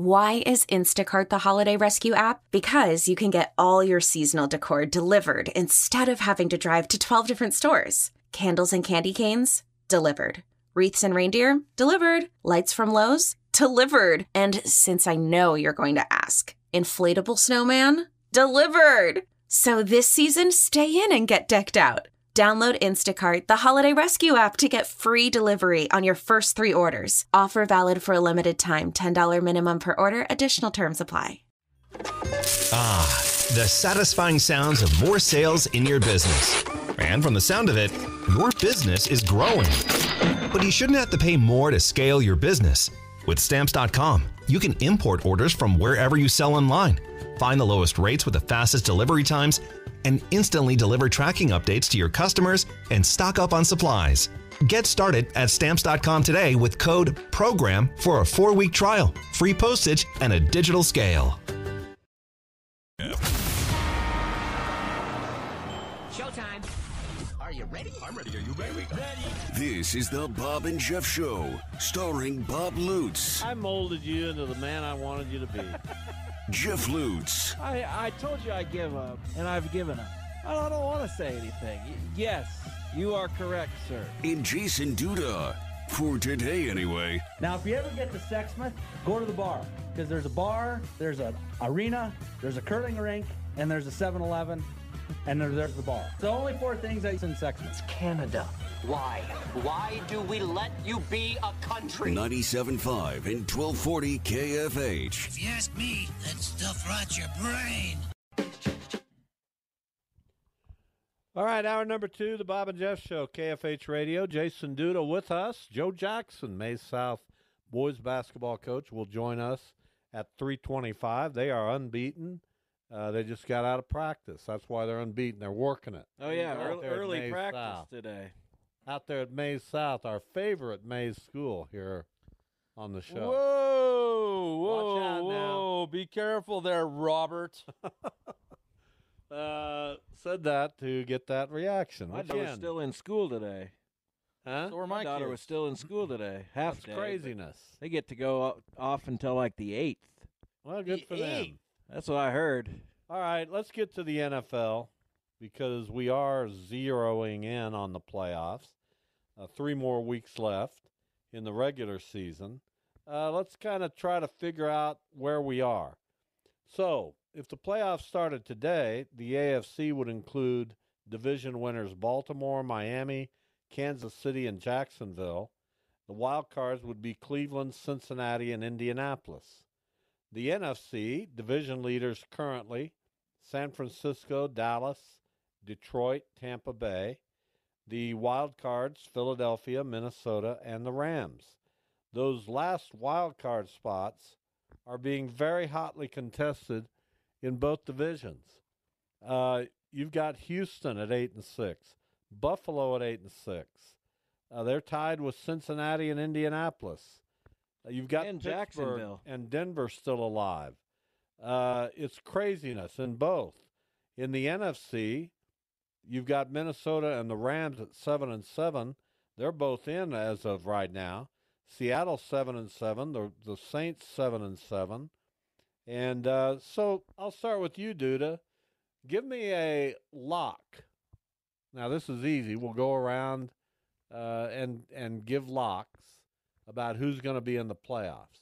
Why is Instacart the holiday rescue app? Because you can get all your seasonal decor delivered instead of having to drive to 12 different stores. Candles and candy canes? Delivered. Wreaths and reindeer? Delivered. Lights from Lowe's? Delivered. And since I know you're going to ask, inflatable snowman? Delivered. So this season, stay in and get decked out. Download Instacart, the holiday rescue app, to get free delivery on your first 3 orders. Offer valid for a limited time. $10 minimum per order. Additional terms apply. Ah, the satisfying sounds of more sales in your business. And from the sound of it, your business is growing. But you shouldn't have to pay more to scale your business. With Stamps.com, you can import orders from wherever you sell online, find the lowest rates with the fastest delivery times, and instantly deliver tracking updates to your customers and stock up on supplies. Get started at Stamps.com today with code PROGRAM for a 4-week trial, free postage, and a digital scale. Showtime. Are you ready? I'm ready. Are you ready? This is the Bob and Jeff Show, starring Bob Lutz, I molded you into the man I wanted you to be. Jeff Lutz, I told you I'd give up, and I've given up. I don't want to say anything. Yes, you are correct, sir. and Jason Duda. For today, anyway. Now, if you ever get to Sexsmith, go to the bar. Because there's a bar, there's an arena, there's a curling rink, and there's a 7-Eleven, and there's the bar. It's the only 4 things that's in Sexsmith. Canada. Why? Why do we let you be a country? 97.5 and 1240 KFH. If you ask me, that stuff rots your brain. All right, hour number 2, the Bob and Jeff Show, KFH Radio. Jason Duda with us. Joe Jackson, Mays South boys basketball coach, will join us at 3:25. They are unbeaten. They just got out of practice. That's why they're unbeaten. They're working it. Oh, yeah, Out there at early Mays practice South. today. Out there at Mays South, our favorite Mays school here on the show. Whoa, Watch out whoa. Be careful there, Robert. Said that to get that reaction. My daughter was still in school today. Huh? So were My my daughter kids. was still in school today. Half That's day. craziness. They get to go off until like the 8th. Well, good for them. That's what I heard. All right, let's get to the NFL because we are zeroing in on the playoffs. 3 more weeks left in the regular season. Let's kind of try to figure out where we are. So, if the playoffs started today, the AFC would include division winners Baltimore, Miami, Kansas City, and Jacksonville. The wild cards would be Cleveland, Cincinnati, and Indianapolis. The NFC, division leaders currently, San Francisco, Dallas, Detroit, Tampa Bay. The wild cards, Philadelphia, Minnesota, and the Rams. Those last wild card spots are being very hotly contested in both divisions. You've got Houston at 8-6, Buffalo at 8-6. They're tied with Cincinnati and Indianapolis. You've got And Pittsburgh Jacksonville. and Denver still alive. It's craziness in both. In the NFC, you've got Minnesota and the Rams at 7-7. They're both in as of right now. Seattle 7-7. The Saints 7-7. And so I'll start with you, Duda. Give me a lock. Now this is easy. We'll go around and give locks about who's going to be in the playoffs.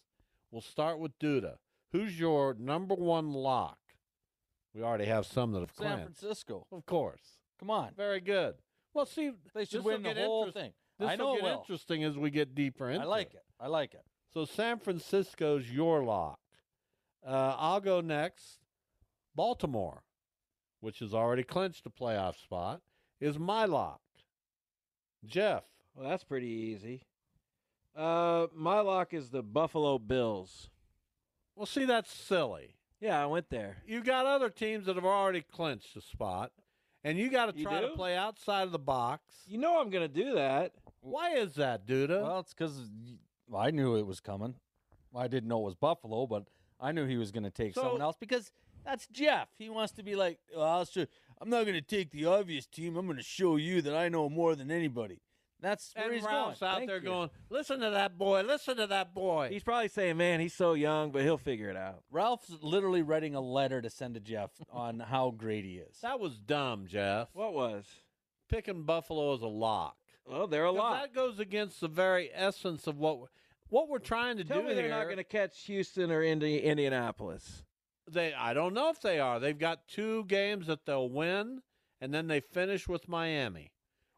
We'll start with Duda. Who's your number 1 lock? We already have some that have San clinched. Francisco. Of course. Come on. Very good. Well, see, They should this'll win the get whole thing. This I know will it get will. interesting as we get deeper into I like it. I like it. So San Francisco's your lock. I'll go next. Baltimore, which has already clinched a playoff spot, is my lock. Jeff. Well, that's pretty easy. My lock is the Buffalo Bills. Well, see, that's silly. Yeah, I went there. You got other teams that have already clinched a spot, and you got to You try to do? play outside of the box. You know I'm going to do that. Why is that, Duda? Well, it's because I knew it was coming. I didn't know it was Buffalo, but I knew he was going to take So- someone else because that's Jeff. He wants to be like, I'm not going to take the obvious team. I'm going to show you that I know more than anybody. That's where And he's Ralph's going. out Thank there you. going, listen to that boy, listen to that boy. He's probably saying, man, he's so young, but he'll figure it out. Ralph's literally writing a letter to send to Jeff on how great he is. That was dumb, Jeff. What was? Picking Buffalo as a lock. Oh, they're a 'Cause lot. that goes against the very essence of what we're trying to Tell do me they're here. not going to catch Houston or Indianapolis. I don't know if they are. They've got 2 games that they'll win, and then they finish with Miami.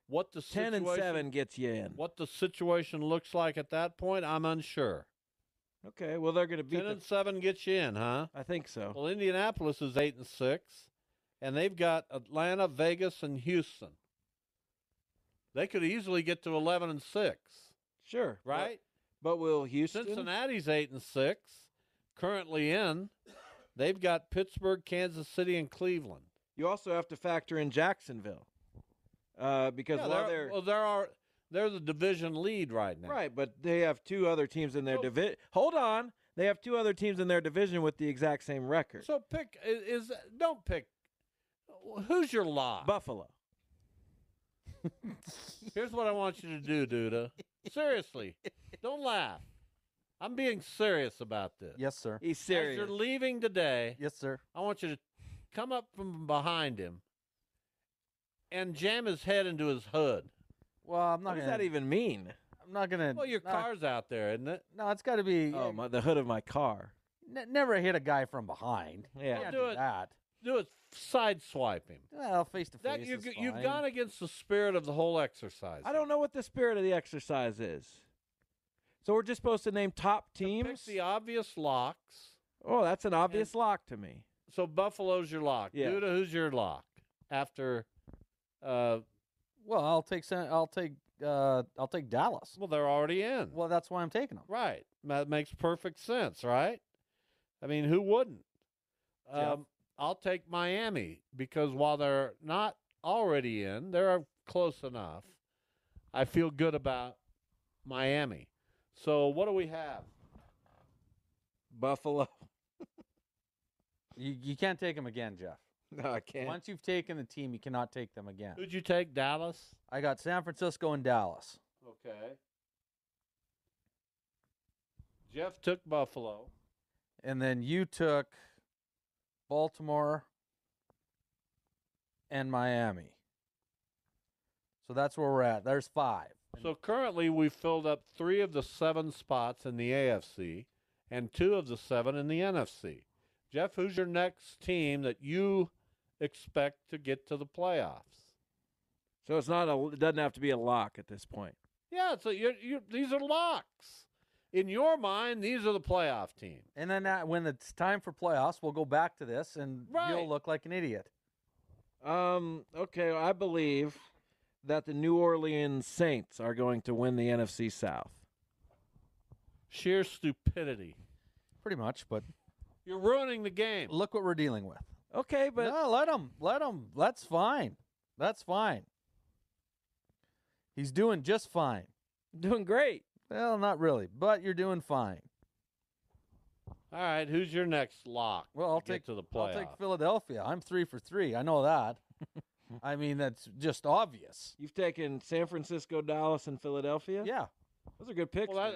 What the 10 and 7 gets you in. What the situation looks like at that point, I'm unsure. Okay, well they're going to beat 10 and 7 gets you in, huh? I think so. Well, Indianapolis is 8 and 6, and they've got Atlanta, Vegas, and Houston. They could easily get to 11 and 6. Sure, right? But will Houston? Cincinnati's 8 and 6, currently in. They've got Pittsburgh, Kansas City, and Cleveland. You also have to factor in Jacksonville, because they're the division lead right now. Right, but they have 2 other teams in their division. Hold on, they have 2 other teams in their division with the exact same record. So don't pick. Who's your lock? Buffalo. Here's what I want you to do, Duda. Seriously, don't laugh. I'm being serious about this. Yes, sir. He's serious. As you're leaving today, yes, sir. I want you to come up from behind him and jam his head into his hood. Well, I'm not What does gonna. that even mean? I'm not gonna. Well, your car's out there, isn't it? No, it's got to be. Oh, the hood of my car. Never hit a guy from behind. Yeah. Can't do do it. that. Do it. Sideswipe him. Well, face to That face. you've gone against the spirit of the whole exercise. I don't know what the spirit of the exercise is. So we're just supposed to name top teams? Pick the obvious locks. Oh, that's an obvious lock to me. So Buffalo's your lock. Yeah. Duda, who's your lock? After, Well, I'll take Dallas. well, they're already in. Well, that's why I'm taking them. Right. That makes perfect sense, right? I mean, who wouldn't? I'll take Miami because while they're not already in, they're close enough. I feel good about Miami. So what do we have? Buffalo. You can't take them again, Jeff. No, I can't. Once you've taken the team, you cannot take them again. Who'd you take? Dallas? I got San Francisco and Dallas. Okay. Jeff took Buffalo. And then you took Baltimore and Miami. So that's where we're at. There's 5. So currently we've filled up 3 of the 7 spots in the AFC and 2 of the 7 in the NFC. Jeff, who's your next team that you expect to get to the playoffs? So it doesn't have to be a lock at this point. Yeah, so these are locks. In your mind, these are the playoff teams. And then when it's time for playoffs, we'll go back to this, and you'll look like an idiot. Okay, I believe that the New Orleans Saints are going to win the NFC South. Sheer stupidity. Pretty much, but you're ruining the game. Look what we're dealing with. Okay, but no, let him. That's fine. That's fine. He's doing just fine. Doing great. Well, not really, but you're doing fine. All right, who's your next lock? Well, I'll take take to the playoffs. I'll take Philadelphia. I'm 3 for 3. I know that. I mean, that's just obvious. You've taken San Francisco, Dallas, and Philadelphia? Yeah. Those are good picks. Well,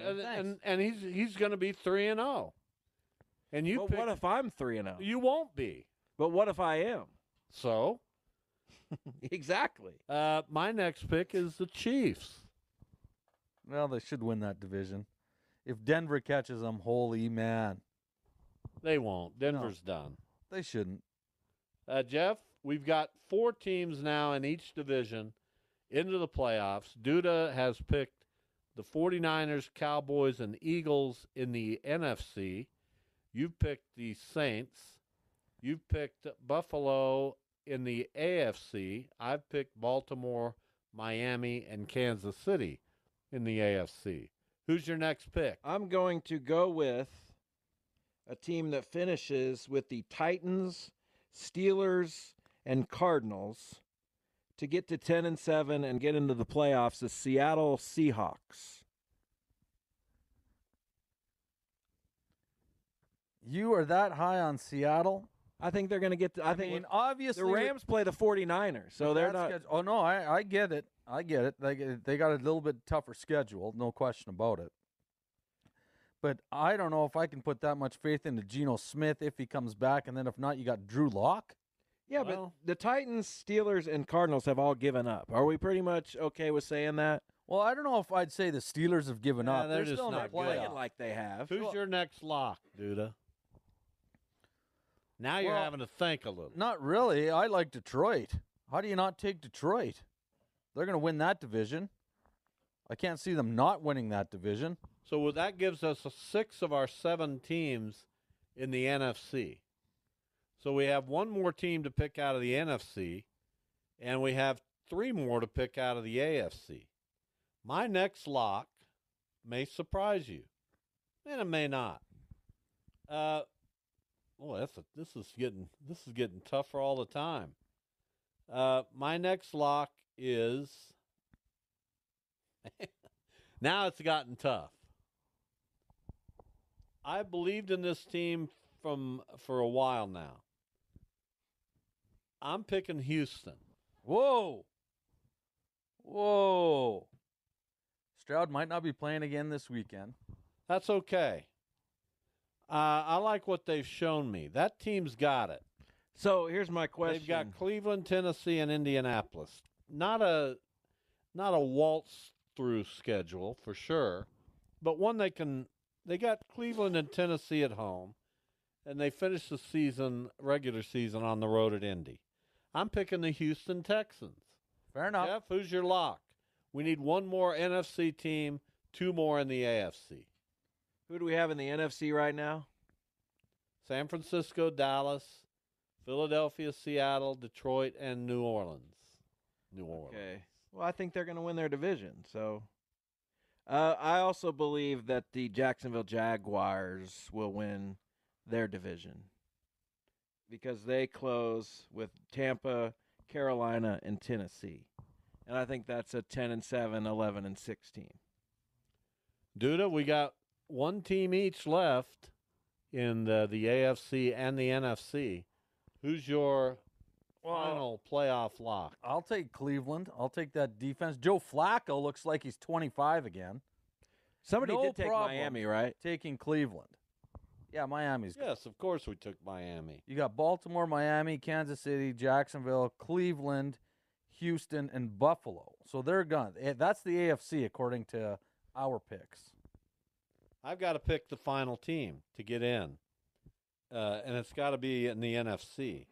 and he's going to be 3-0. And you. But what if I'm 3-0? You won't be. But what if I am? So. Exactly. My next pick is the Chiefs. Well, they should win that division. If Denver catches them, holy man. They won't. Denver's done. They shouldn't. Jeff, we've got 4 teams now in each division into the playoffs. Duda has picked the 49ers, Cowboys, and Eagles in the NFC. You've picked the Saints. You've picked Buffalo in the AFC. I've picked Baltimore, Miami, and Kansas City in the AFC. Who's your next pick? I'm going to go with a team that finishes with the Titans, Steelers, and Cardinals to get to 10-7 and get into the playoffs, the Seattle Seahawks. You are that high on Seattle? I think they're going to get. I think obviously the Rams play the 49ers, so they're not. Oh no, I get it. I get it. They got a little bit tougher schedule, no question about it. But I don't know if I can put that much faith into Geno Smith if he comes back, and then if not, you got Drew Lock. Yeah, but the Titans, Steelers, and Cardinals have all given up. Are we pretty much okay with saying that? Well, I don't know if I'd say the Steelers have given up. They're still just not playing like they have. Who's your next lock, Duda? Now you're having to think a little. Not really. I like Detroit. How do you not take Detroit? They're going to win that division. I can't see them not winning that division. So that gives us 6 of our 7 teams in the NFC. So we have one more team to pick out of the NFC, and we have 3 more to pick out of the AFC. My next lock may surprise you, and it may not. This is getting tougher all the time. My next lock is now it's gotten tough. I believed in this team for a while now. I'm picking Houston. Whoa. Stroud might not be playing again this weekend. That's okay. I like what they've shown me. That team's got it. So here's my question. They've got Cleveland, Tennessee, and Indianapolis. Not a waltz through schedule for sure, but one they can. They got Cleveland and Tennessee at home, and they finish the regular season on the road at Indy. I'm picking the Houston Texans. Fair enough. Jeff, who's your lock? We need one more NFC team, 2 more in the AFC. Who do we have in the NFC right now? San Francisco, Dallas, Philadelphia, Seattle, Detroit, and New Orleans. Okay. Well, I think they're going to win their division. So, I also believe that the Jacksonville Jaguars will win their division because they close with Tampa, Carolina, and Tennessee. And I think that's a 10-7, 11-6 team. Duda, we got one team each left in the AFC and the NFC. Who's your final playoff lock? I'll take Cleveland. I'll take that defense. Joe Flacco looks like he's 25 again. Somebody did take Miami, right? Taking Cleveland. Yeah, Miami's good. Yes, of course we took Miami. You got Baltimore, Miami, Kansas City, Jacksonville, Cleveland, Houston, and Buffalo. So they're gone. That's the AFC according to our picks. I've got to pick the final team to get in, and it's got to be in the NFC.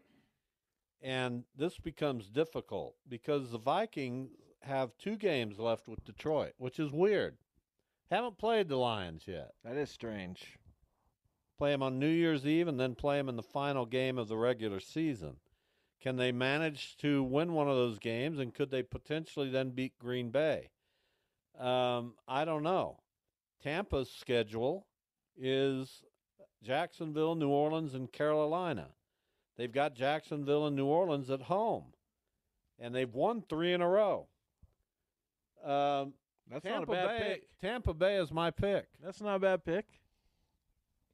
And this becomes difficult because the Vikings have 2 games left with Detroit, which is weird. Haven't played the Lions yet. That is strange. Play them on New Year's Eve and then play them in the final game of the regular season. Can they manage to win one of those games, and could they potentially then beat Green Bay? I don't know. Tampa's schedule is Jacksonville, New Orleans, and Carolina. They've got Jacksonville and New Orleans at home, and they've won 3 in a row. That's not a bad pick. Tampa Bay is my pick. That's not a bad pick.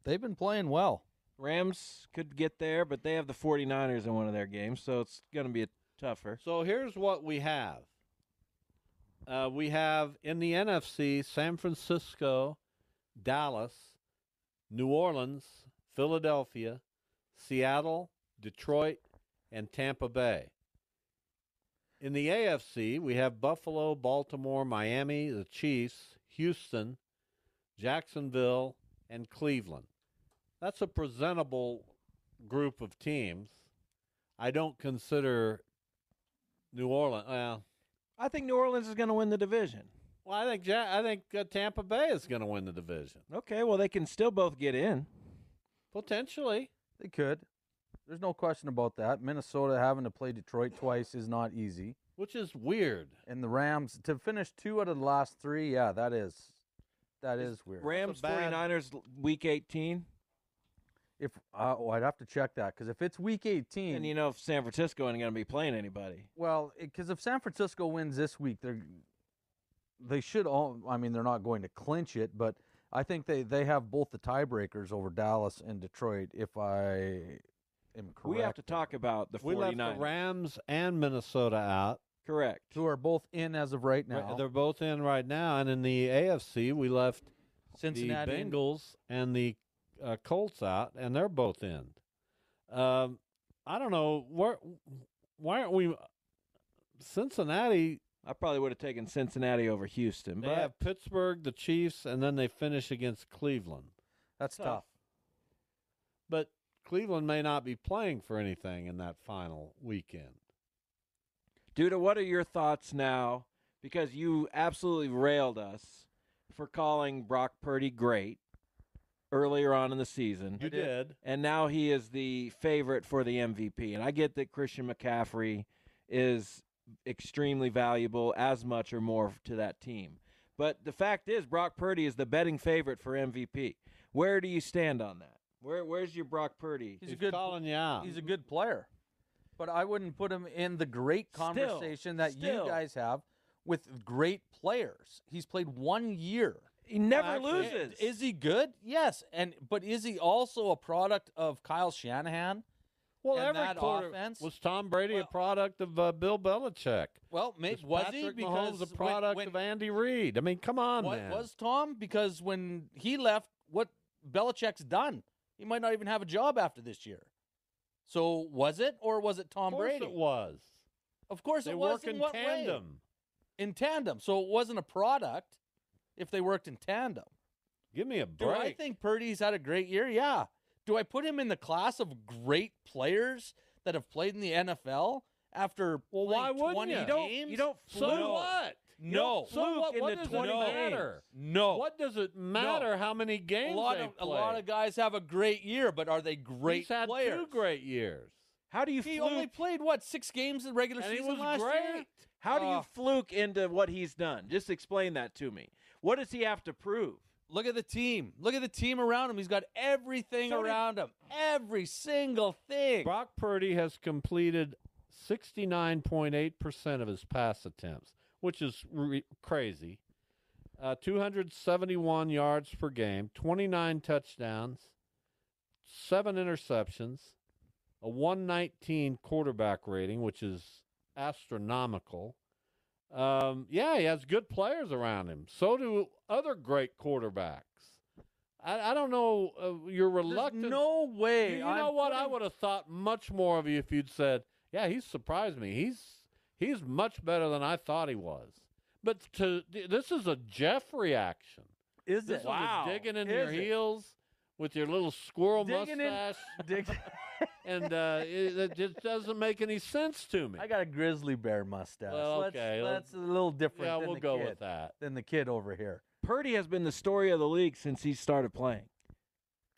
They've been playing well. Rams could get there, but they have the 49ers in one of their games, so it's going to be tougher. So here's what we have. We have in the NFC, San Francisco, Dallas, New Orleans, Philadelphia, Seattle, Detroit, and Tampa Bay. In the AFC, we have Buffalo, Baltimore, Miami, the Chiefs, Houston, Jacksonville, and Cleveland. That's a presentable group of teams. I don't consider New Orleans. Well, I think New Orleans is going to win the division. Well, I think Tampa Bay is going to win the division. Okay, well, they can still both get in. Potentially. They could. There's no question about that. Minnesota having to play Detroit twice is not easy. Which is weird. And the Rams, to finish 2 out of the last 3, yeah, that is weird. Rams, 49ers, Week 18. I'd have to check that, because if it's Week 18, and if San Francisco ain't going to be playing anybody. Well, because if San Francisco wins this week, they should all. I mean, they're not going to clinch it, but I think they have both the tiebreakers over Dallas and Detroit. If am correct. We have to talk about the 49ers. We left the Rams and Minnesota out. Correct. Who are both in as of right now. They're both in right now. And in the AFC, we left Cincinnati, the Bengals and the Colts out, and they're both in. I don't know. Why aren't we Cincinnati? I probably would have taken Cincinnati over Houston. They but have Pittsburgh, the Chiefs, and then they finish against Cleveland. That's tough. But Cleveland may not be playing for anything in that final weekend. Duda, what are your thoughts now? Because you absolutely railed us for calling Brock Purdy great earlier on in the season. You did. And now he is the favorite for the MVP. And I get that Christian McCaffrey is extremely valuable, as much or more to that team. But the fact is, Brock Purdy is the betting favorite for MVP. Where do you stand on that? Where's your Brock Purdy? He's calling you out. He's a good player. But I wouldn't put him in the great conversation you guys have with great players. He's played 1 year. He never loses. Is he good? Yes. But is he also a product of Kyle Shanahan? Well, and every that quarter offense? was Tom Brady a product of Bill Belichick? Well, maybe was he? Patrick Because Mahomes a product of Andy Reid? I mean, come on, man. Was Tom? Because when he left, what Belichick's done, he might not even have a job after this year. So was it, or was it Tom Brady? Of course it was. Of course they it was. work in what tandem. Way? In tandem. So it wasn't a product if they worked in tandem. Give me a break. Do I think Purdy's had a great year? Yeah. Do I put him in the class of great players that have played in the NFL after why wouldn't 20 you? games? You don't So fluke. what? No. So what into does it 20 matter? No. What does it matter how many games a lot they of guys have a great year, but are they great He's had players? 2 great years. How do you He fluke? only played 6 games in the regular And he season was last great. year? How do you fluke into what he's done? Just explain that to me. What does he have to prove? Look at the team. Look at the team around him. He's got everything around him. Every single thing. Brock Purdy has completed 69.8% of his pass attempts, which is crazy. 271 yards per game, 29 touchdowns, 7 interceptions, a 119 quarterback rating, which is astronomical. He has good players around him. So do other great quarterbacks. I don't know. You're reluctant. There's no way. You know what? I would have thought much more of you if you'd said, "Yeah, he's surprised me. He's much better than I thought he was." But this is a Jeff reaction. Is this it? Wow. Is digging in your heels with your little squirrel mustache. And it just doesn't make any sense to me. I got a grizzly bear mustache. Well, okay. That's a little different. Yeah, than we'll the go kid, with that. Than the kid over here. Purdy has been the story of the league since he started playing.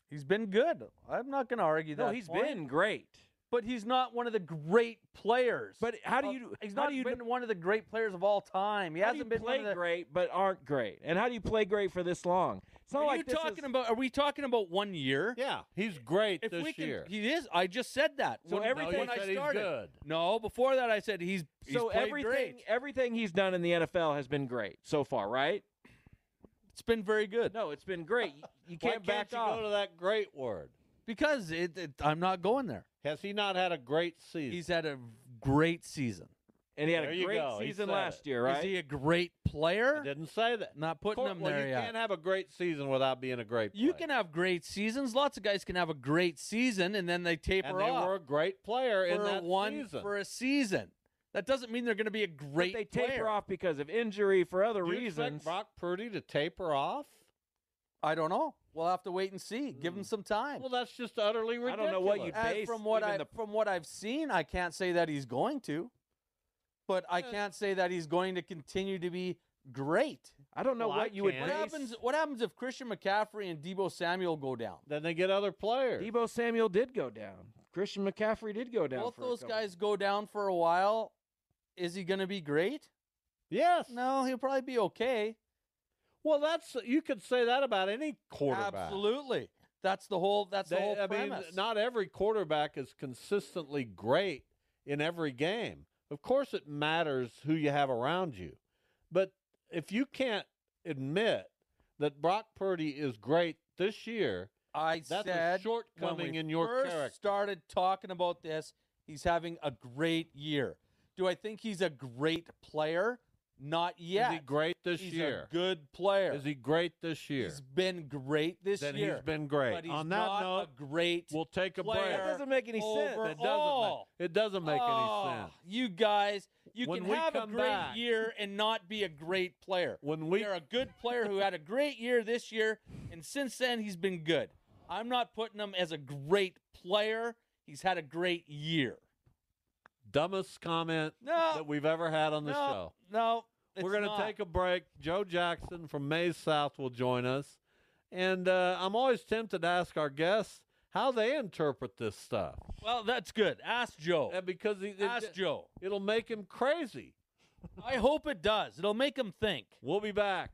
He's been good. I'm not going to argue that. No, he's point. been great. But he's not one of the great players. But how do you? He's not been one of the great players of all time. He hasn't been play one of the great, but aren't great. And how do you play great for this long? It's not like this Are we talking about 1 year? Yeah, he's great this year. He is. I just said that. So everything when I started. He's good. No, before that I said he's played great. Everything he's done in the NFL has been great so far, right? It's been very good. No, it's been great. You can't Why back can't off. you go to that great word? Because I'm not going there. Has he not had a great season? He's had a great season. And he had There a you great go. He season said last it. year, right? Is he a great player? I didn't say that. Not putting him there you yet. can't have a great season without being a great player. You can have great seasons. Lots of guys can have a great season, and then they taper and they off. were a great player in that season. For a season. That doesn't mean they're going to be a great But they taper player. off because of injury for other Do you reasons. expect Brock Purdy to taper off? I don't know. We'll have to wait and see. Give him some time. Well, that's just utterly ridiculous. I don't know what you base from what I've seen, I can't say that he's going to. But I can't say that he's going to continue to be great. I don't know what you would can. What happens if Christian McCaffrey and Deebo Samuel go down? Then they get other players. Deebo Samuel did go down. Christian McCaffrey did go down. Both for a those couple. guys go down for a while. Is he going to be great? Yes. No, he'll probably be okay. Well, you could say that about any quarterback. Absolutely. That's the whole premise. I mean, not every quarterback is consistently great in every game. Of course it matters who you have around you. But if you can't admit that Brock Purdy is great this year, I That's said a shortcoming when we in your first character. started talking about this, he's having a great year. Do I think he's a great player? Not yet. Is he great this he's year? A good player. Is he great this year? He's been great this then year. He's been great. But he's On that not note, a great we'll take a player. break. That doesn't make any sense. It doesn't make any sense. You guys, you When can we have a come great back- year and not be a great player. You're a good player who had a great year this year, and since then he's been good. I'm not putting him as a great player. He's had a great year. Dumbest comment that we've ever had on the show. No, we're going to take a break. Joe Jackson from Mays South will join us. And I'm always tempted to ask our guests how they interpret this stuff. Well, that's good. Ask Joe. Because Ask Joe. It'll make him crazy. I hope it does. It'll make him think. We'll be back.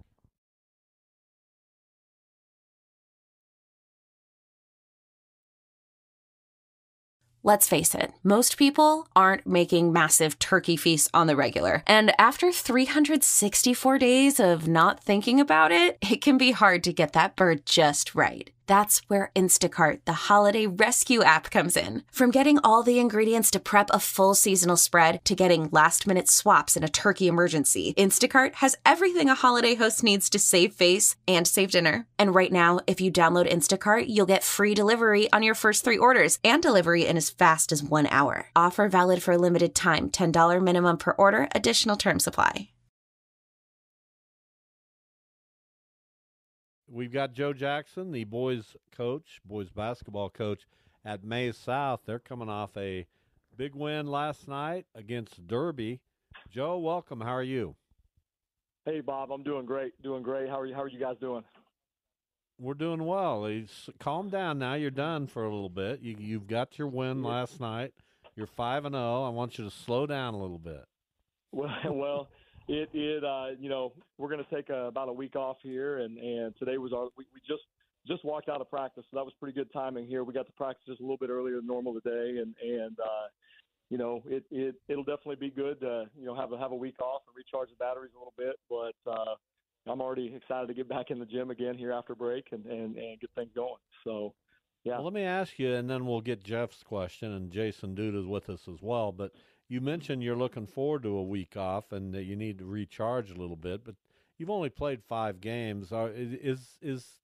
Let's face it, most people aren't making massive turkey feasts on the regular. And after 364 days of not thinking about it, it can be hard to get that bird just right. That's where Instacart, the holiday rescue app, comes in. From getting all the ingredients to prep a full seasonal spread to getting last-minute swaps in a turkey emergency, Instacart has everything a holiday host needs to save face and save dinner. And right now, if you download Instacart, you'll get free delivery on your first 3 orders and delivery in as fast as 1 hour. Offer valid for a limited time. $10 minimum per order. Additional terms apply. We've got Joe Jackson, the boys basketball coach at Mays South. They're coming off a big win last night against Derby. Joe, welcome. How are you? Hey, Bob. I'm doing great. How are you guys doing? We're doing well. Calm down now. You're done for a little bit. You've got your win last night. You're 5-0. I want you to slow down a little bit. Well, we're going to take about a week off here, and today was we just walked out of practice, so that was pretty good timing here. We got to practice just a little bit earlier than normal today, and it'll definitely be good to have a week off and recharge the batteries a little bit. But I'm already excited to get back in the gym again here after break and get things going. So. Yeah. Well, let me ask you, and then we'll get Jeff's question, and Jason Duda's with us as well. But you mentioned you're looking forward to a week off and that you need to recharge a little bit. But you've only played 5 games. Is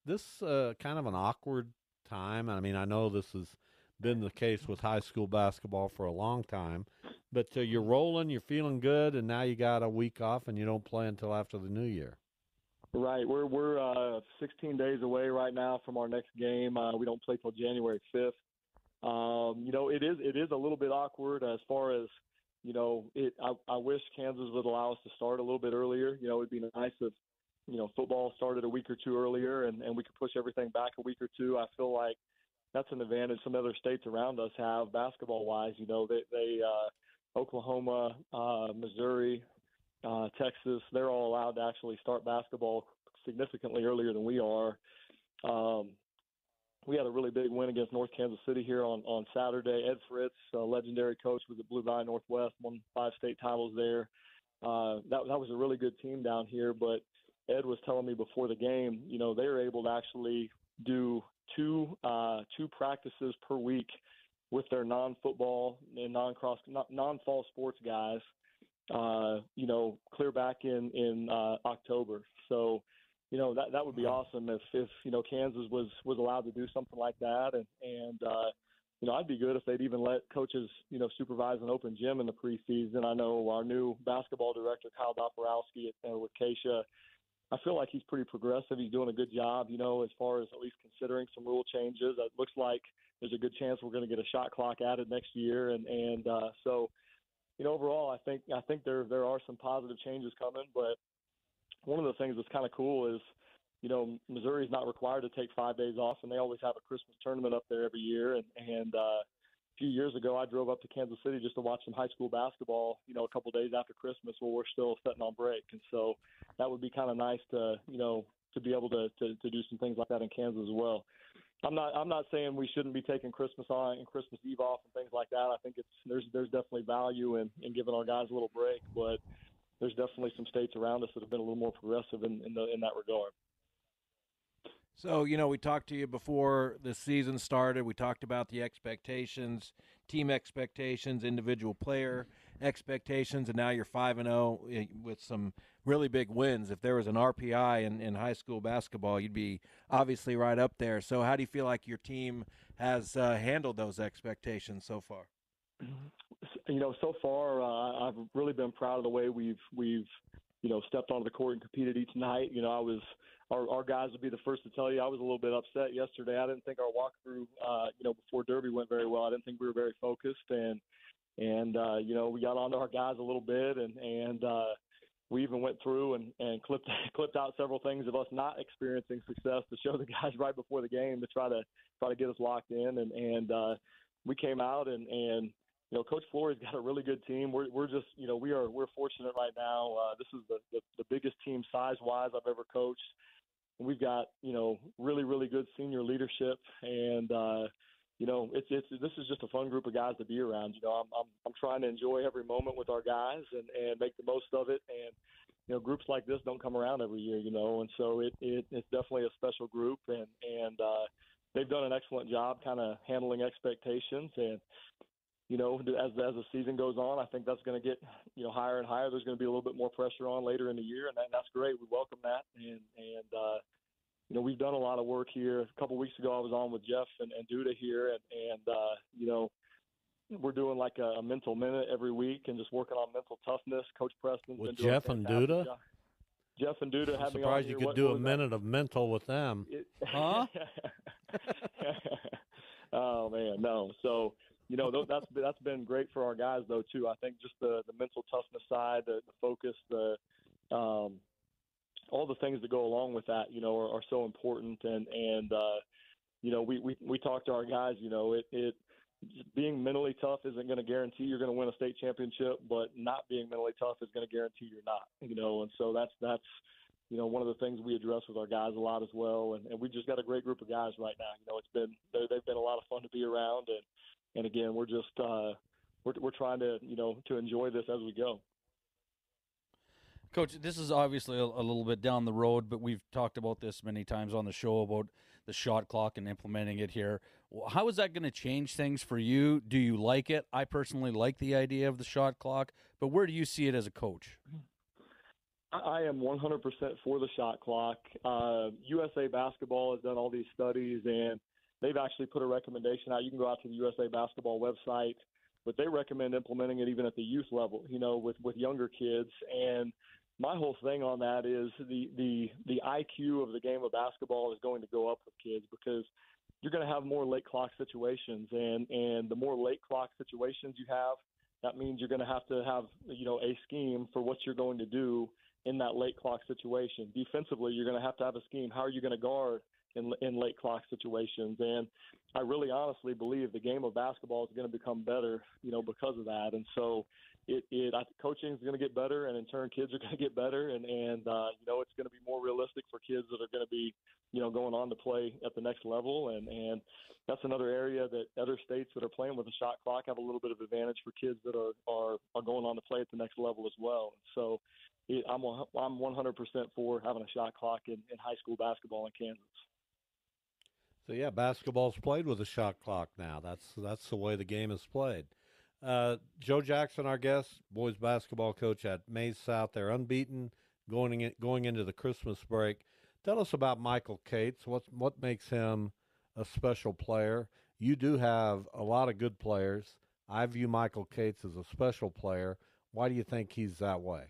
this kind of an awkward time? I mean, I know this has been the case with high school basketball for a long time. But you're rolling, you're feeling good, and now you got a week off, and you don't play until after the new year. Right. We're 16 days away right now from our next game. We don't play till January 5th. It is a little bit awkward as far as, I wish Kansas would allow us to start a little bit earlier. It'd be nice if, football started a week or two earlier and we could push everything back a week or two. I feel like that's an advantage some other states around us have basketball-wise. They Oklahoma, Missouri, Texas, they're all allowed to actually start basketball significantly earlier than we are. We had a really big win against North Kansas City here on Saturday. Ed Fritz, a legendary coach, was at Blue Vine Northwest, won 5 state titles there. That was a really good team down here, but Ed was telling me before the game, they were able to actually do two practices per week with their non-football and non-fall sports guys. Clear back in October. So, that would be awesome if Kansas was allowed to do something like that. And I'd be good if they'd even let coaches, supervise an open gym in the preseason. I know our new basketball director, Kyle Doporowski with Keisha, I feel like he's pretty progressive. He's doing a good job, as far as at least considering some rule changes. It looks like there's a good chance we're going to get a shot clock added next year. And so, overall, I think there are some positive changes coming, but one of the things that's kind of cool is, Missouri's not required to take 5 days off, and they always have a Christmas tournament up there every year. And a few years ago, I drove up to Kansas City just to watch some high school basketball, a couple days after Christmas while we're still sitting on break. And so that would be kind of nice to be able to do some things like that in Kansas as well. I'm not saying we shouldn't be taking Christmas on and Christmas Eve off and things like that. I think there's definitely value in giving our guys a little break, but there's definitely some states around us that have been a little more progressive in that regard. So, we talked to you before the season started. We talked about the expectations, team expectations, individual player expectations, and now you're 5-0 with some really big wins. If there was an RPI in high school basketball, you'd be obviously right up there. So how do you feel like your team has handled those expectations so far? So far, I've really been proud of the way we've stepped onto the court and competed each night. Our guys would be the first to tell you I was a little bit upset yesterday. I didn't think our walkthrough, before Derby went very well. I didn't think we were very focused, and we got onto our guys a little bit, and we even went through and clipped out several things of us not experiencing success to show the guys right before the game to try to get us locked in, and we came out and Coach Flory's got a really good team. We're just we're fortunate right now. This is the biggest team size-wise I've ever coached. We've got really, really good senior leadership, and this is just a fun group of guys to be around. I'm trying to enjoy every moment with our guys and make the most of it. And groups like this don't come around every year, and so it's definitely a special group, and they've done an excellent job kind of handling expectations. And as the season goes on, I think that's going to get higher and higher. There's going to be a little bit more pressure on later in the year, and that's great. We welcome that, and we've done a lot of work here. A couple weeks ago, I was on with Jeff and Duda here, and we're doing like a mental minute every week and just working on mental toughness. Coach Preston's with been doing Jeff and Duda. Job. Jeff and Duda I'm had me on surprised here. you could do a minute of mental with them. Huh? Oh man, no. So that's been great for our guys though too. I think just the mental toughness side, the focus, all the things that go along with that, are so important. And we talk to our guys. Being mentally tough isn't going to guarantee you're going to win a state championship, but not being mentally tough is going to guarantee you're not. And so that's one of the things we address with our guys a lot as well. And we just got a great group of guys right now. They've been a lot of fun to be around, and again, we're just we're trying to to enjoy this as we go. Coach, this is obviously a little bit down the road, but we've talked about this many times on the show about the shot clock and implementing it here. How is that going to change things for you? Do you like it? I personally like the idea of the shot clock, but where do you see it as a coach? I am 100% for the shot clock. USA Basketball has done all these studies, and they've actually put a recommendation out. You can go out to the USA Basketball website, but they recommend implementing it even at the youth level, with younger kids. And my whole thing on that is the IQ of the game of basketball is going to go up with kids because you're going to have more late clock situations, and the more late clock situations you have, that means you're going to have a scheme for what you're going to do in that late clock situation. Defensively, you're going to have a scheme. How are you going to guard in late clock situations? And I really honestly believe the game of basketball is going to become better, because of that. And so I think coaching is going to get better, and in turn, kids are going to get better. And it's going to be more realistic for kids that are going to be, going on to play at the next level. And that's another area that other states that are playing with a shot clock have a little bit of advantage for kids that are going on to play at the next level as well. So I'm 100% for having a shot clock in high school basketball in Kansas. So yeah, basketball's played with a shot clock now. That's the way the game is played. Joe Jackson, our guest, boys basketball coach at Maize South. They're unbeaten going into the Christmas break. Tell us about Michael Cates. What makes him a special player? You do have a lot of good players. I view Michael Cates as a special player. Why do you think he's that way?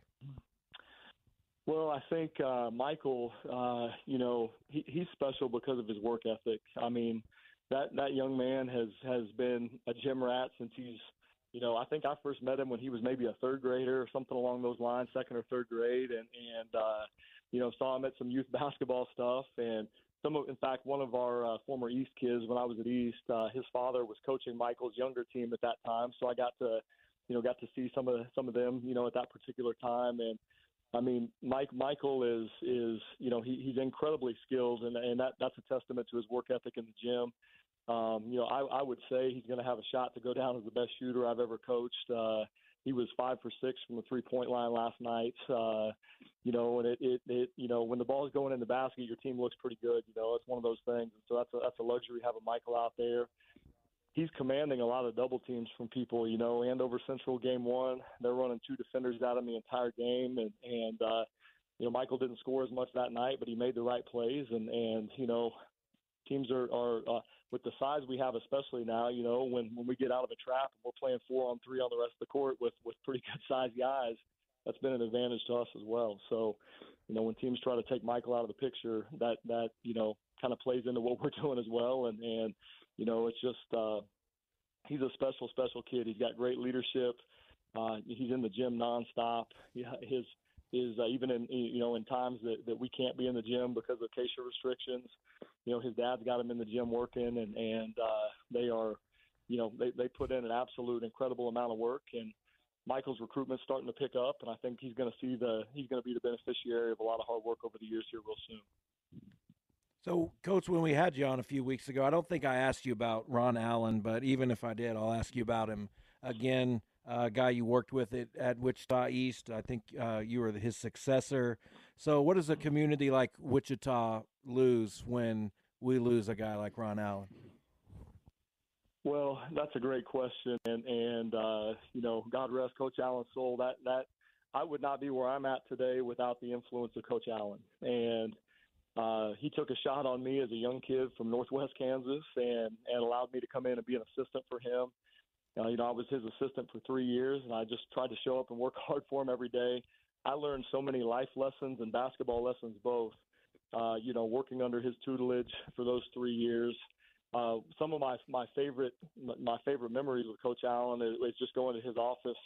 Well, I think Michael, he's special because of his work ethic. I mean, that young man has been a gym rat since he's, I think I first met him when he was maybe a third grader or something along those lines, second or third grade, and saw him at some youth basketball stuff. And in fact, one of our former East kids, when I was at East, his father was coaching Michael's younger team at that time, so I got to see some of them, at that particular time. And I mean, Michael is he's incredibly skilled, and that's a testament to his work ethic in the gym. I would say he's going to have a shot to go down as the best shooter I've ever coached. He was 5 for 6 from the 3-point line last night. You know, and it you know, when the ball's going in the basket, your team looks pretty good. You know, it's one of those things. And so that's a luxury having Michael out there. He's commanding a lot of double teams from people, you know. Andover Central game 1, they're running 2 defenders at him the entire game, and you know, Michael didn't score as much that night, but he made the right plays, and you know, teams are with the size we have, especially now, you know, when we get out of a trap and we're playing 4-on-3 on the rest of the court with pretty good sized guys, that's been an advantage to us as well. So, you know, when teams try to take Michael out of the picture, that you know, kind of plays into what we're doing as well, and you know, it's just he's a special kid. He's got great leadership. He's in the gym nonstop. His even in, you know, in times that we can't be in the gym because of CASA restrictions, you know, his dad's got him in the gym working, and they are, you know, they put in an absolute incredible amount of work. And Michael's recruitment's starting to pick up, and I think he's going to be the beneficiary of a lot of hard work over the years here real soon. So, Coach, when we had you on a few weeks ago, I don't think I asked you about Ron Allen, but even if I did, I'll ask you about him again. A guy you worked with at Wichita East. I think you were his successor. So what does a community like Wichita lose when we lose a guy like Ron Allen? Well, that's a great question, and you know, God rest Coach Allen's soul. That I would not be where I'm at today without the influence of Coach Allen. And he took a shot on me as a young kid from Northwest Kansas and allowed me to come in and be an assistant for him. You know, I was his assistant for 3 years, and I just tried to show up and work hard for him every day. I learned so many life lessons and basketball lessons both, you know, working under his tutelage for those 3 years. Some of my favorite memories with Coach Allen is just going to his office.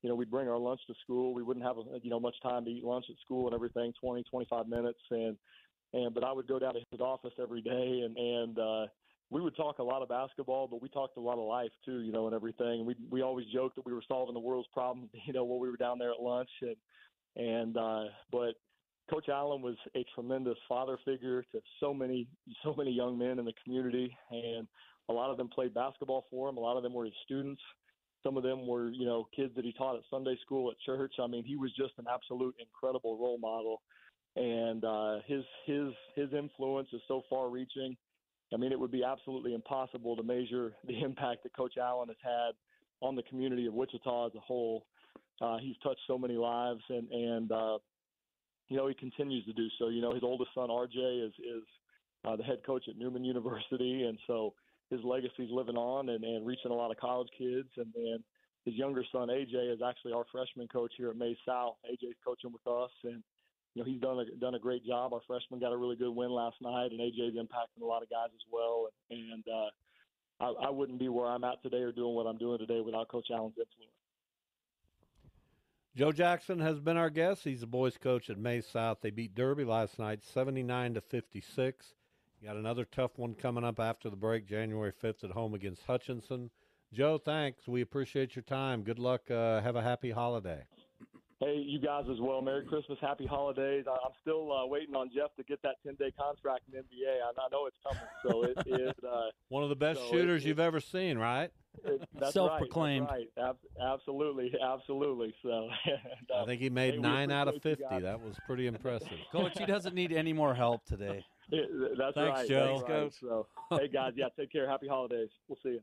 You know, we'd bring our lunch to school. We wouldn't have, you know, much time to eat lunch at school and everything, 20, 25 minutes. But I would go down to his office every day, and we would talk a lot of basketball, but we talked a lot of life too, you know, and everything. We always joked that we were solving the world's problems, you know, while we were down there at lunch. But Coach Allen was a tremendous father figure to so many young men in the community, and a lot of them played basketball for him. A lot of them were his students. Some of them were, you know, kids that he taught at Sunday school, at church. I mean, he was just an absolute incredible role model. And his influence is so far-reaching. I mean, it would be absolutely impossible to measure the impact that Coach Allen has had on the community of Wichita as a whole. He's touched so many lives, and you know, he continues to do so. You know, his oldest son, RJ, is the head coach at Newman University, and so his legacy is living on and reaching a lot of college kids. And then his younger son, AJ, is actually our freshman coach here at Maize South. AJ's coaching with us, and you know, he's done a great job. Our freshman got a really good win last night, and AJ's impacting a lot of guys as well. And I wouldn't be where I'm at today or doing what I'm doing today without Coach Allen's influence. Joe Jackson has been our guest. He's the boys coach at Maize South. They beat Derby last night, 79-56. You got another tough one coming up after the break, January 5th at home against Hutchinson. Joe, thanks. We appreciate your time. Good luck. Have a happy holiday. Hey, you guys as well. Merry Christmas, happy holidays. I'm still waiting on Jeff to get that 10-day contract in the NBA. I know it's coming. So one of the best shooters you've ever seen, right? That's self-proclaimed. Right. Absolutely. So I think he made 9 out of 50. That was pretty impressive. Coach, he doesn't need any more help today. That's Thanks, right. Joe. That's right. So, hey, guys, take care. Happy holidays. We'll see you.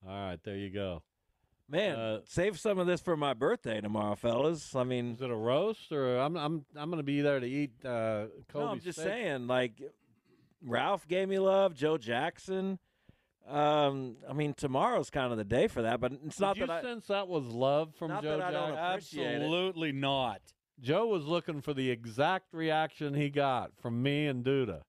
All right, there you go. Man, save some of this for my birthday tomorrow, fellas. I mean, is it a roast, or I'm going to be there to eat Kobe No, I'm just steak. saying, like, Ralph gave me love, Joe Jackson. I mean, tomorrow's kind of the day for that, but it's not Did that you sense that was love from not Joe that I don't Jackson? appreciate it. Absolutely not. Joe was looking for the exact reaction he got from me and Duda.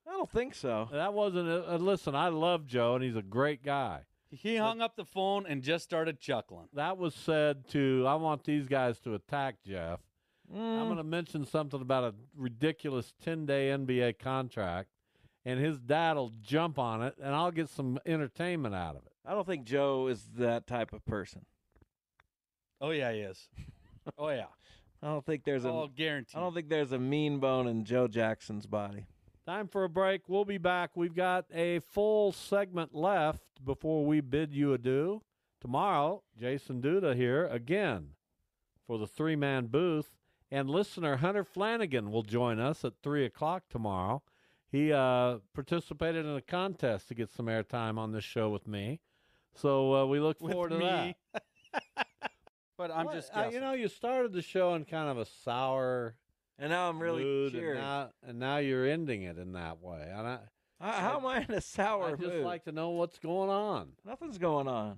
I don't think so. That wasn't listen, I love Joe, and he's a great guy. He hung up the phone and just started chuckling. That was said to, I want these guys to attack Jeff. I'm going to mention something about a ridiculous 10-day NBA contract, and his dad will jump on it, and I'll get some entertainment out of it. I don't think Joe is that type of person. Oh, yeah, he is. Oh, yeah. I don't think there's guaranteed. I don't think there's a mean bone in Joe Jackson's body. Time for a break. We'll be back. We've got a full segment left before we bid you adieu. tomorrow, Jason Duda here again for the three-man booth. And listener Hunter Flanagan will join us at 3 o'clock tomorrow. He participated in a contest to get some airtime on this show with me. So we look forward to that. But I'm just guessing. You started the show in kind of a sour and now I'm really mood, cheered. and now you're ending it in that way. And how am I in a sour mood? I'd just like to know what's going on. Nothing's going on.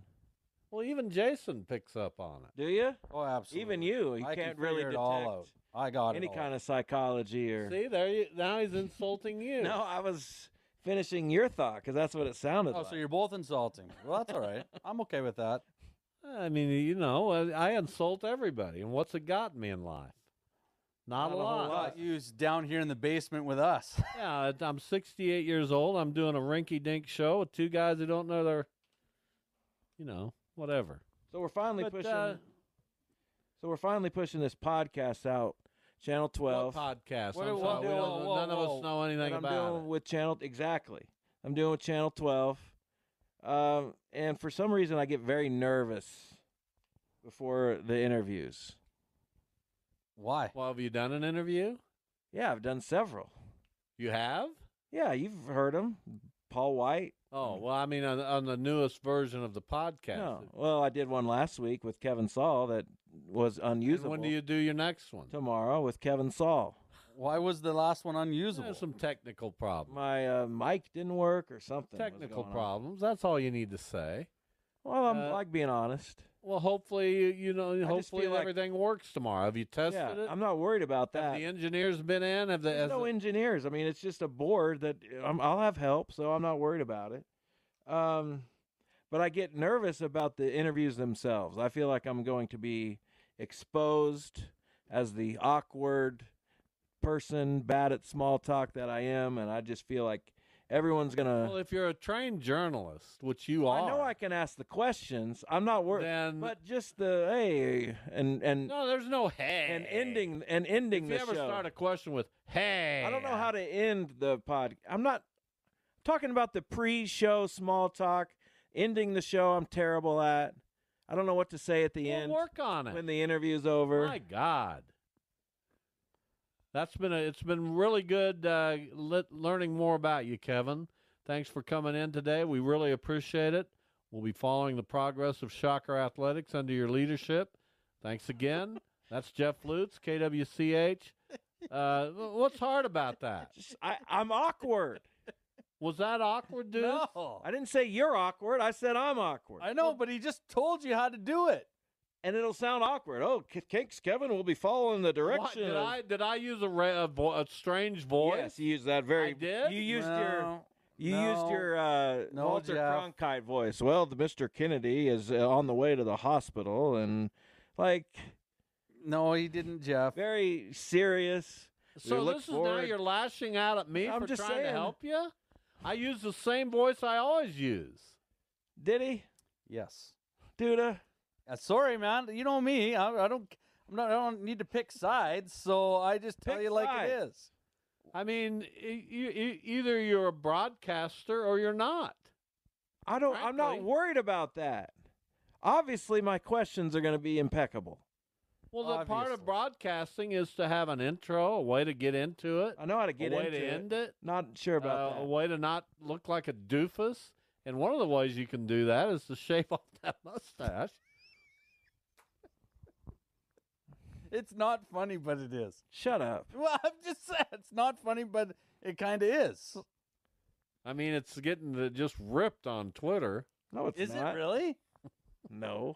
Well, even Jason picks up on it. Do you? Oh, absolutely. Even you can't really detect all out. I got any it kind of psychology or. See, now he's insulting you. No, I was finishing your thought because that's what it sounded like. Oh, so you're both insulting. Well, that's all right. I'm okay with that. I mean, I insult everybody, and what's it gotten me in life? Not a lot. You down here in the basement with us. Yeah, I'm 68 years old. I'm doing a rinky-dink show with two guys who don't know their, whatever. So we're finally pushing. So we're finally pushing this podcast out, Channel 12. What podcast? None of us know anything about it. I'm doing with Channel exactly. I'm doing with Channel 12, and for some reason I get very nervous before the interviews. Why? Well, have you done an interview? Yeah, I've done several. You have? Yeah, you've heard them. Paul White. Oh, well, I mean, on the newest version of the podcast. No. Well, I did one last week with Kevin Saul that was unusable. And when do you do your next one? Tomorrow with Kevin Saul. Why was the last one unusable? There's some technical problems. My mic didn't work or something. Technical problems. That's all you need to say. Well, I like being honest. Well, hopefully, hopefully everything works tomorrow. Have you tested it? I'm not worried about that. Have the engineers been in? There's no engineers. I mean, it's just a board that I'll have help, so I'm not worried about it. But I get nervous about the interviews themselves. I feel like I'm going to be exposed as the awkward person, bad at small talk that I am, and I just feel like everyone's going to... Well, if you're a trained journalist, which you are... I know I can ask the questions. I'm not worried. But just the, hey, and... No, there's no hey. And ending the show. If you ever start a question with, hey... I don't know how to end the pod. I'm not talking about the pre-show small talk. Ending the show, I'm terrible at. I don't know what to say at the end. Work on it. When the interview's over. My God. It's been really good learning more about you, Kevin. Thanks for coming in today. We really appreciate it. We'll be following the progress of Shocker Athletics under your leadership. Thanks again. That's Jeff Lutz, KWCH. What's hard about that? I'm awkward. Was that awkward, dude? No. I didn't say you're awkward. I said I'm awkward. I know, but he just told you how to do it. And it'll sound awkward. Oh, Cakes Kevin will be following the direction. Did I use a strange voice? Yes, you used that very. I did. You used your Walter Cronkite voice. Well, the Mr. Kennedy is on the way to the hospital, and no, he didn't, Jeff. Very serious. So this is now you're lashing out at me for trying to help you. I use the same voice I always use. Did he? Yes. Duda. Sorry, man. You know me. I don't need to pick sides, so I just tell you like it is. I mean, either you're a broadcaster or you're not. I'm not worried about that. Obviously, my questions are going to be impeccable. Well, the part of broadcasting is to have an intro, a way to get into it. I know how to get into it. A way to end it. Not sure about that. A way to not look like a doofus. And one of the ways you can do that is to shave off that mustache. It's not funny, but it is. Shut up. Well, I'm just saying it's not funny, but it kind of is. I mean, it's getting just ripped on Twitter. No, it's not. Is it really? No.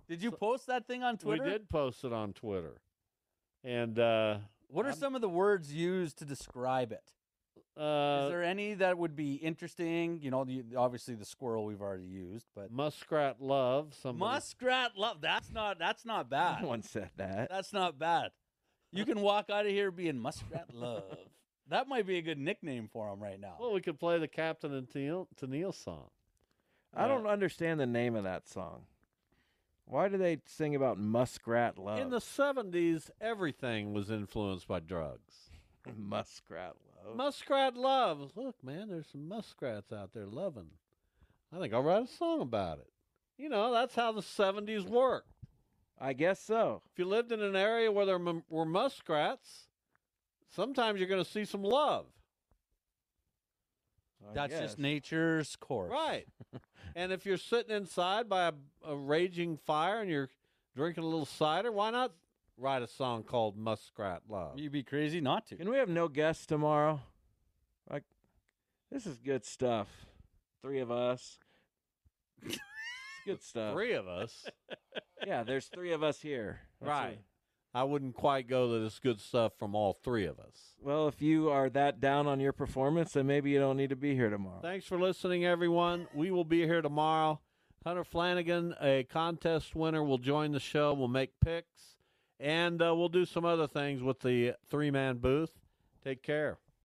Did you post that thing on Twitter? We did post it on Twitter. And what are some of the words used to describe it? Is there any that would be interesting? Obviously the squirrel we've already used, but muskrat love. Muskrat love. That's not bad. No one said that. That's not bad. You can walk out of here being muskrat love. That might be a good nickname for him right now. Well, we could play the Captain and Tennille song. I don't understand the name of that song. Why do they sing about muskrat love? In the 70s, everything was influenced by drugs. Muskrat love. Muskrat love. Look, man, there's some muskrats out there loving. I think I'll write a song about it. You know, that's how the 70s worked. I guess so. If you lived in an area where there were muskrats, sometimes you're going to see some love. That's just nature's course. Right. And if you're sitting inside by a raging fire and you're drinking a little cider, why not write a song called Muskrat Love? You'd be crazy not to. Can we have no guests tomorrow? Like, this is good stuff. 3 of us. It's good stuff. 3 of us? Yeah, there's 3 of us here. Right. I wouldn't quite go to this good stuff from all 3 of us. Well, if you are that down on your performance, then maybe you don't need to be here tomorrow. Thanks for listening, everyone. We will be here tomorrow. Hunter Flanagan, a contest winner, will join the show. We'll make picks, and we'll do some other things with the 3-man booth. Take care.